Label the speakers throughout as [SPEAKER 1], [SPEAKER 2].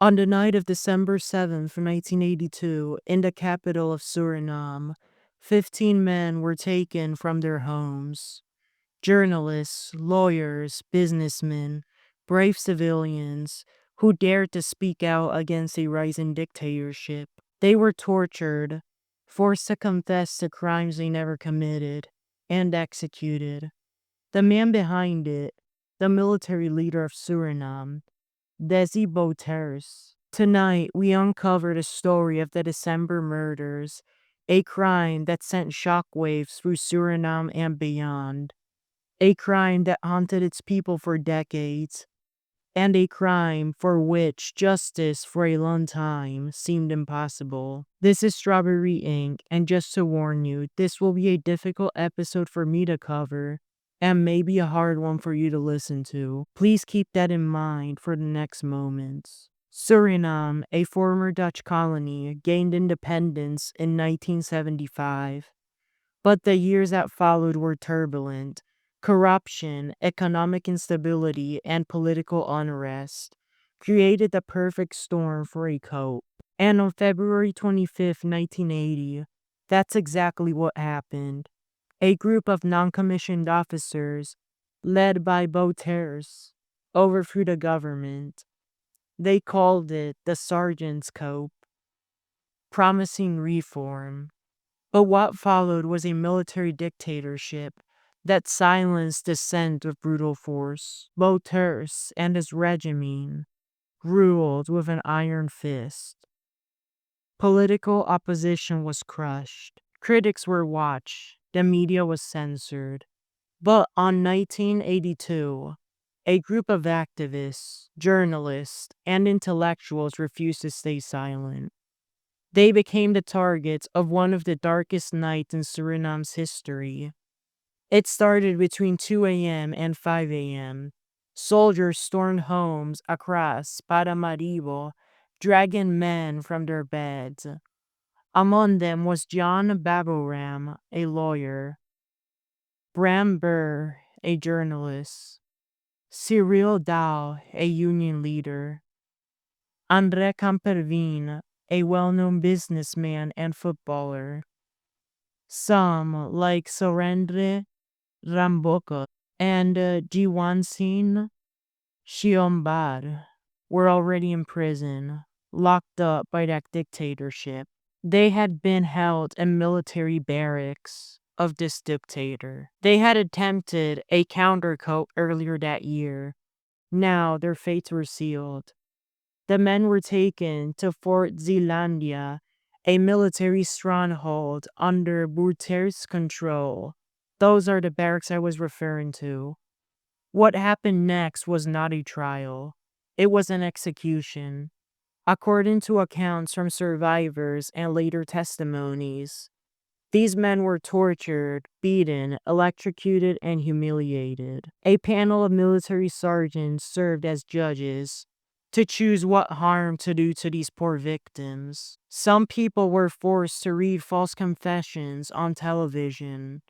[SPEAKER 1] On the night of December 7th, 1982, in the capital of Suriname, 15 men were taken from their homes. Journalists, lawyers, businessmen, brave civilians who dared to speak out against a rising dictatorship. They were tortured, forced to confess to crimes they never committed, and executed. The man behind it, the military leader of Suriname, Dési Bouterse. Tonight, we uncover the story of the December murders, a crime that sent shockwaves through Suriname and beyond, a crime that haunted its people for decades, and a crime for which justice for a long time seemed impossible. This is Strawberry Ink, and just to warn you, this will be a difficult episode for me to cover, and maybe a hard one for you to listen to. Please keep that in mind for the next moments. Suriname, a former Dutch colony, gained independence in 1975. But the years that followed were turbulent. Corruption, economic instability, and political unrest created the perfect storm for a coup. And on February 25th, 1980, that's exactly what happened. A group of non-commissioned officers, led by Bouterse, overthrew the government. They called it the Sergeant's Coup, promising reform. But what followed was a military dictatorship that silenced dissent with brutal force. Bouterse and his regime ruled with an iron fist. Political opposition was crushed. Critics were watched. The media was censored. But on 1982, a group of activists, journalists, and intellectuals refused to stay silent. They became the targets of one of the darkest nights in Suriname's history. It started between 2 a.m. and 5 a.m. Soldiers stormed homes across Paramaribo, dragging men from their beds. Among them was John Baburam, a lawyer, Bram Burr, a journalist, Cyril Dow, a union leader, André Campervin, a well-known businessman and footballer. Some, like Surendra Ramboko and Jiwansin Shiombar, were already in prison, locked up by that dictatorship. They had been held in military barracks of this dictator. They had attempted a counter-coup earlier that year. Now their fates were sealed. The men were taken to Fort Zeelandia, a military stronghold under Bouterse's control. Those are the barracks I was referring to. What happened next was not a trial. It was an execution. According to accounts from survivors and later testimonies, these men were tortured, beaten, electrocuted, and humiliated. A panel of military sergeants served as judges to choose what harm to do to these poor victims. Some people were forced to read false confessions on television.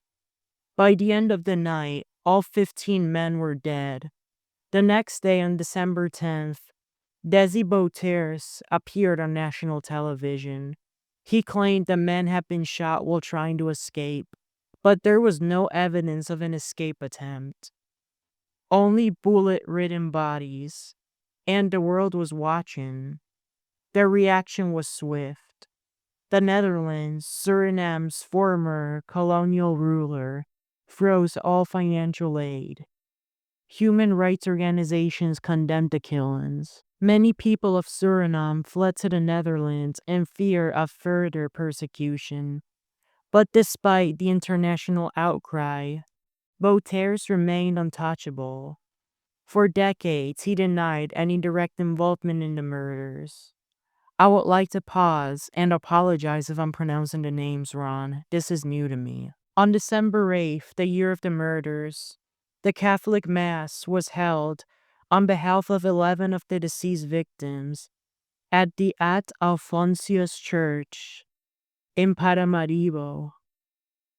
[SPEAKER 1] By the end of the night, all 15 men were dead. The next day, on December 10th, Dési Bouterse appeared on national television. He claimed the men had been shot while trying to escape, but there was no evidence of an escape attempt. Only bullet-ridden bodies, and the world was watching. Their reaction was swift. The Netherlands, Suriname's former colonial ruler, froze all financial aid. Human rights organizations condemned the killings. Many people of Suriname fled to the Netherlands in fear of further persecution. But despite the international outcry, Bouterse remained untouchable. For decades, he denied any direct involvement in the murders. I would like to pause and apologize if I'm pronouncing the names wrong. This is new to me. On December 8th, the year of the murders, the Catholic Mass was held on behalf of 11 of the deceased victims at the At Alphonsius Church in Paramaribo.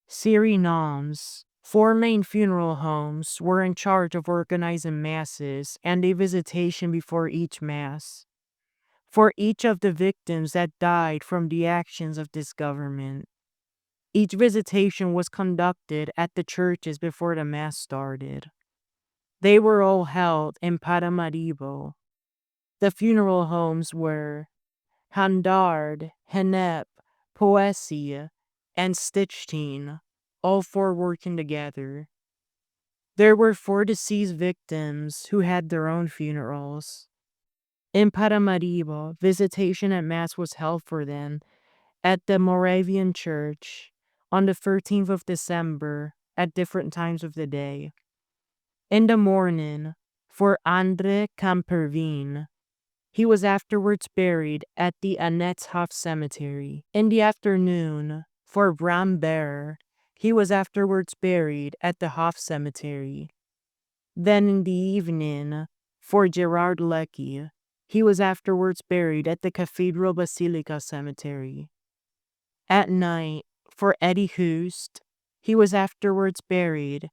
[SPEAKER 1] Suriname's 4 main funeral homes were in charge of organizing masses and a visitation before each mass. for each of the victims that died from the actions of this government. Each visitation was conducted at the churches before the mass started. They were all held in Paramaribo. The funeral homes were Handard, Henep, Poesia, and Stichting, all four working together. There were 4 deceased victims who had their own funerals. In Paramaribo, visitation at Mass was held for them at the Moravian Church on the 13th of December at different times of the day. In the morning, for Andre Camperveen, he was afterwards buried at the Annetshof Cemetery. In the afternoon, for Bram Bear, he was afterwards buried at the Hof Cemetery. Then in the evening, for Gerard Leckie, he was afterwards buried at the Cathedral Basilica Cemetery. At night, for Eddie Hoost, he was afterwards buried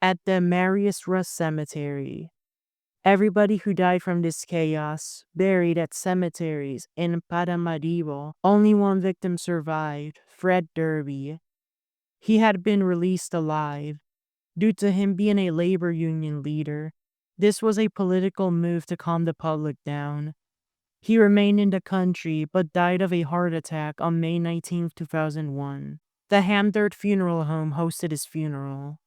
[SPEAKER 1] at the Marius Russ Cemetery. Everybody who died from this chaos buried at cemeteries in Paramaribo. Only one victim survived, Fred Derby. He had been released alive due to him being a labor union leader. This was a political move to calm the public down. He remained in the country but died of a heart attack on May 19, 2001. The Hamdard Funeral Home hosted his funeral.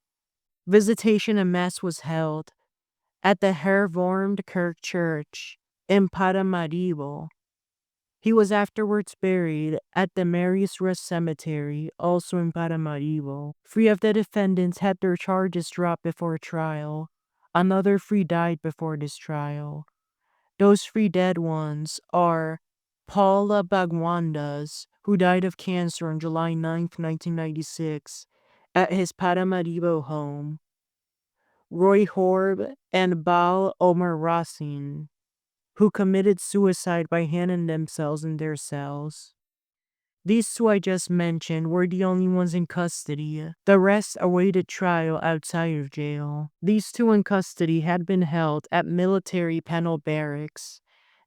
[SPEAKER 1] Visitation and mass was held at the Hervormd Kirk Church in Paramaribo. He was afterwards buried at the Marius Russ Cemetery, also in Paramaribo. 3 of the defendants had their charges dropped before trial. Another 3 died before this trial. Those 3 dead ones are Paula Bagwandas, who died of cancer on July 9, 1996, at his Paramaribo home, Roy Horb, and Bal Omar Rasin, who committed suicide by hanging themselves in their cells. These 2 I just mentioned were the only ones in custody. The rest awaited trial outside of jail. These 2 in custody had been held at military penal barracks,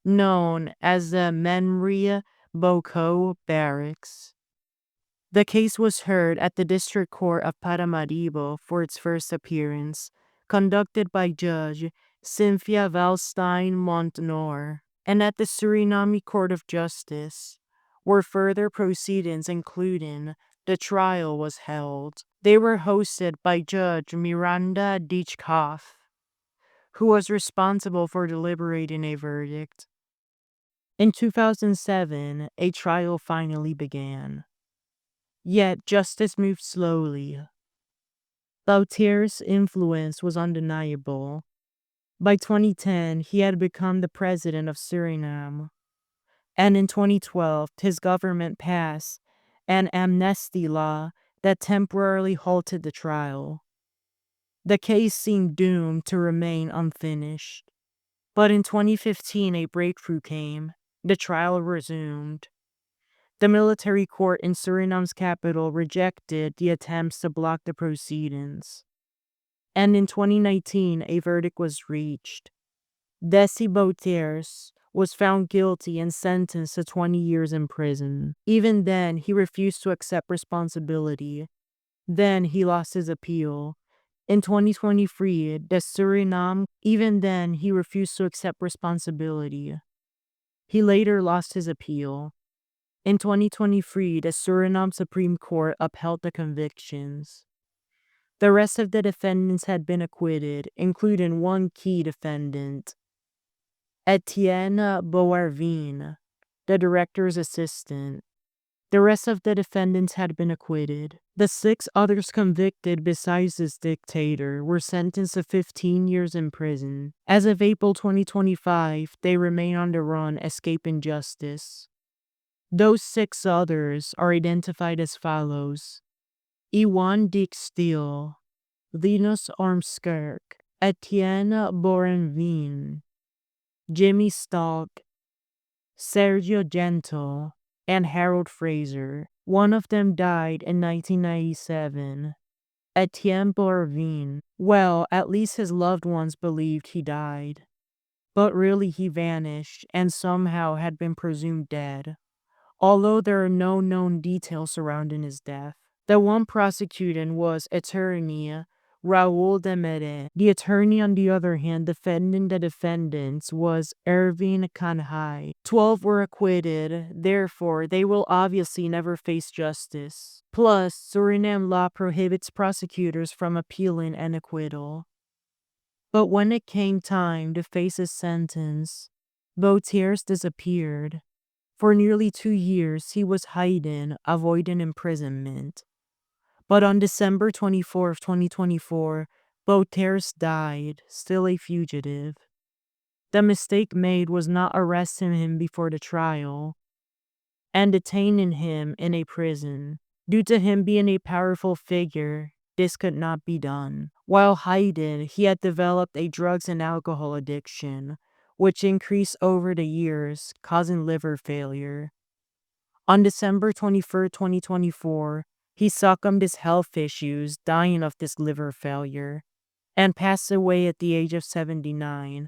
[SPEAKER 1] known as the Menria Boko Barracks. The case was heard at the District Court of Paramaribo for its first appearance, conducted by Judge Cynthia Valstein Montnor, and at the Suriname Court of Justice, where further proceedings including the trial was held. They were hosted by Judge Miranda Ditchkoff, who was responsible for deliberating a verdict. In 2007, a trial finally began. Yet justice moved slowly. Bouterse's influence was undeniable. By 2010, he had become the president of Suriname. And in 2012, his government passed an amnesty law that temporarily halted the trial. The case seemed doomed to remain unfinished. But in 2015, a breakthrough came. The trial resumed. The military court in Suriname's capital rejected the attempts to block the proceedings. And in 2019, a verdict was reached. Dési Bouterse was found guilty and sentenced to 20 years in prison. Even then, he refused to accept responsibility. Then he lost his appeal. In 2023, even then, he refused to accept responsibility. He later lost his appeal. In 2023, the Suriname Supreme Court upheld the convictions. The rest of the defendants had been acquitted, including one key defendant, Etienne Boerveen, the director's assistant. The rest of the defendants had been acquitted. The 6 others convicted besides this dictator were sentenced to 15 years in prison. As of April 2025, they remain on the run, escaping justice. Those 6 others are identified as follows: Iwan Dick Steele, Linus Armskirk, Etienne Borenveen, Jimmy Stalk, Sergio Gentle, and Harold Fraser. One of them died in 1997. Etienne Borenveen. Well, at least his loved ones believed he died. but really he vanished and somehow had been presumed dead, although there are no known details surrounding his death. The one prosecuting was attorney Raul de Mere. The attorney, on the other hand, defending the defendants was Ervin Canhai. 12 were acquitted, therefore they will obviously never face justice. Plus, Suriname law prohibits prosecutors from appealing an acquittal. But when it came time to face his sentence, Bouterse disappeared. For nearly 2 years, he was hiding, avoiding imprisonment. But on December 24th, 2024, Bouterse died, still a fugitive. The mistake made was not arresting him before the trial and detaining him in a prison. Due to him being a powerful figure, this could not be done. While hiding, he had developed a drugs and alcohol addiction, which increased over the years, causing liver failure. On December 21st, 2024, he succumbed to health issues, dying of this liver failure, and passed away at the age of 79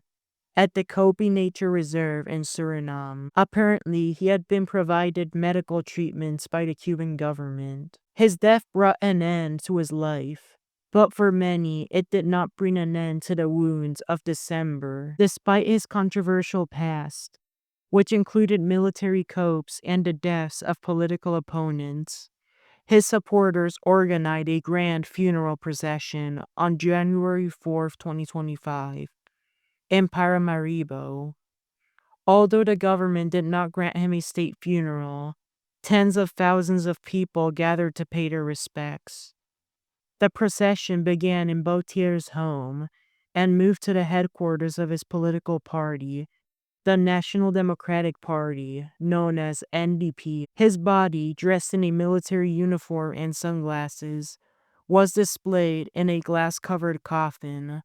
[SPEAKER 1] at the Kopi Nature Reserve in Suriname. Apparently, he had been provided medical treatments by the Cuban government. His death brought an end to his life, but for many, it did not bring an end to the wounds of December. Despite his controversial past, which included military coups and the deaths of political opponents, his supporters organized a grand funeral procession on January 4th, 2025, in Paramaribo. Although the government did not grant him a state funeral, tens of thousands of people gathered to pay their respects. The procession began in Bouterse's home and moved to the headquarters of his political party, the National Democratic Party, known as NDP. His body, dressed in a military uniform and sunglasses, was displayed in a glass-covered coffin,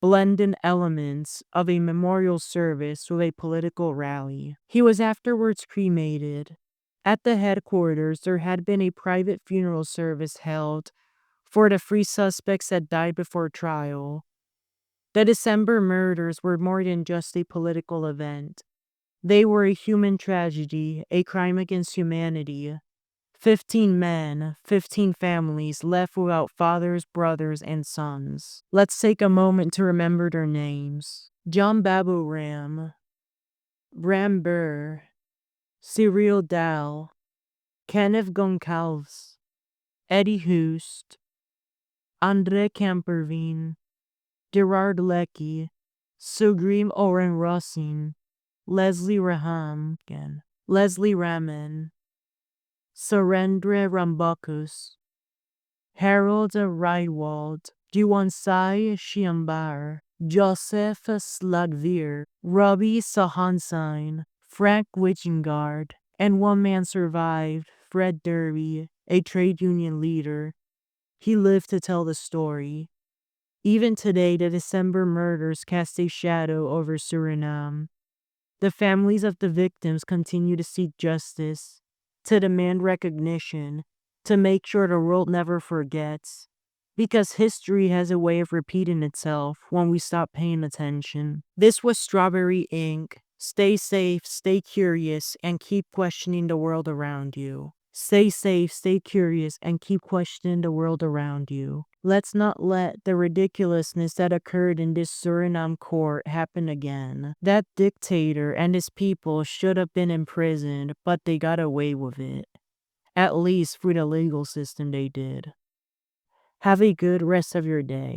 [SPEAKER 1] blending elements of a memorial service with a political rally. He was afterwards cremated. At the headquarters, there had been a private funeral service held for the 3 suspects that died before trial. The December murders were more than just a political event. They were a human tragedy, a crime against humanity. 15 men, 15 families left without fathers, brothers, and sons. Let's take a moment to remember their names. John Babu Ram, Bram Burr, Cyril Dow, Kenneth Goncalves, Eddie Hoost, Andre Camperveen, Gerard Leckie, Sugrim Oren Rossin, Leslie Raham, Leslie Raman, Surendra Rambakus, Harold Reinwald, Jiwansai Shiambar, Joseph Slagveer, Robbie Sahansine, Frank Wichengard, and one man survived, Fred Derby, a trade union leader. He lived to tell the story. Even today, the December murders cast a shadow over Suriname. The families of the victims continue to seek justice, to demand recognition, to make sure the world never forgets. Because history has a way of repeating itself when we stop paying attention. This was Strawberry Ink. Stay safe, stay curious, and keep questioning the world around you. Stay safe, stay curious, and keep questioning the world around you. Let's not let the ridiculousness that occurred in this Suriname court happen again. That dictator and his people should have been imprisoned, but they got away with it. At least through the legal system they did. Have a good rest of your day.